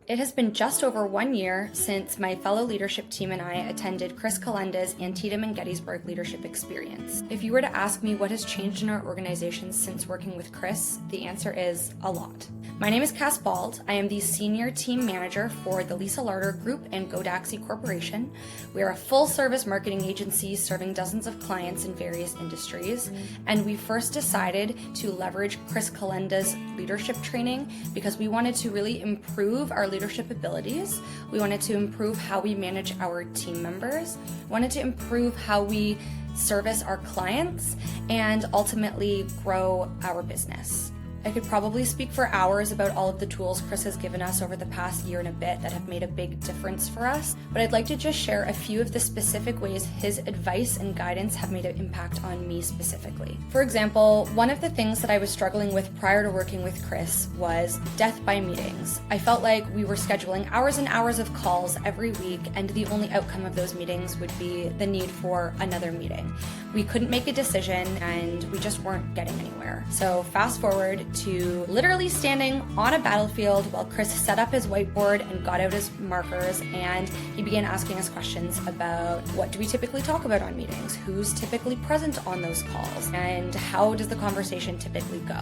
It has been just over 1 year since my fellow leadership team and I attended Chris Calenda's Antietam and Gettysburg leadership experience. If you were to ask me what has changed in our organization since working with Chris, the answer is a lot. My name is Cass Bald. I am the senior team manager for the Lisa Larder Group and Godaxi Corporation. We are a full-service marketing agency serving dozens of clients in various industries, and we first decided to leverage Chris Calenda's leadership training because we wanted to really improve our leadership abilities. We wanted to improve how we manage our team members, wanted to improve how we service our clients, and ultimately grow our business. I could probably speak for hours about all of the tools Chris has given us over the past year and a bit that have made a big difference for us, but I'd like to just share a few of the specific ways his advice and guidance have made an impact on me specifically. For example, one of the things that I was struggling with prior to working with Chris was death by meetings. I felt like we were scheduling hours and hours of calls every week, and the only outcome of those meetings would be the need for another meeting. We couldn't make a decision, and we just weren't getting anywhere. So fast forward to literally standing on a battlefield while Chris set up his whiteboard and got out his markers, and he began asking us questions about what do we typically talk about on meetings, who's typically present on those calls, and how does the conversation typically go.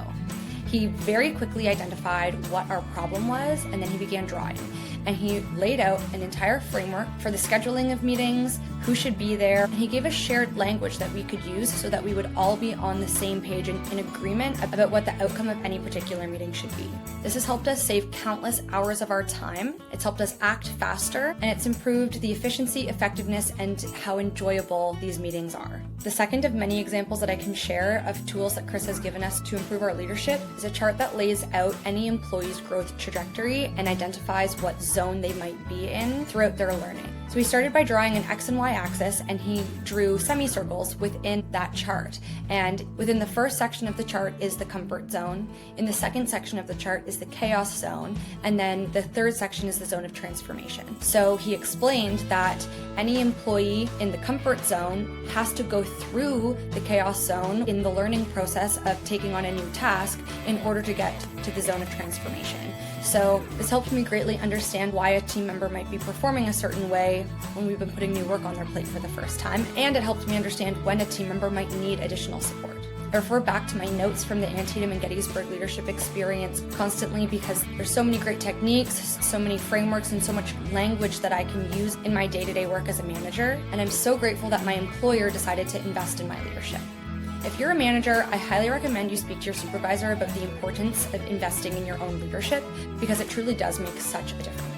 He very quickly identified what our problem was, and then he began drawing. And he laid out an entire framework for the scheduling of meetings, who should be there, and he gave us shared language that we could use so that we would all be on the same page and in agreement about what the outcome of any particular meeting should be. This has helped us save countless hours of our time, it's helped us act faster, and it's improved the efficiency, effectiveness, and how enjoyable these meetings are. The second of many examples that I can share of tools that Chris has given us to improve our leadership is a chart that lays out any employee's growth trajectory and identifies what zone they might be in throughout their learning. So he started by drawing an X and Y axis, and he drew semicircles within that chart. And within the first section of the chart is the comfort zone. In the second section of the chart is the chaos zone. And then the third section is the zone of transformation. So he explained that any employee in the comfort zone has to go through the chaos zone in the learning process of taking on a new task in order to get to the zone of transformation. So this helped me greatly understand why a team member might be performing a certain way when we've been putting new work on their plate for the first time, and it helped me understand when a team member might need additional support. I refer back to my notes from the Antietam and Gettysburg leadership experience constantly because there's so many great techniques, so many frameworks, and so much language that I can use in my day-to-day work as a manager, and I'm so grateful that my employer decided to invest in my leadership. If you're a manager, I highly recommend you speak to your supervisor about the importance of investing in your own leadership because it truly does make such a difference.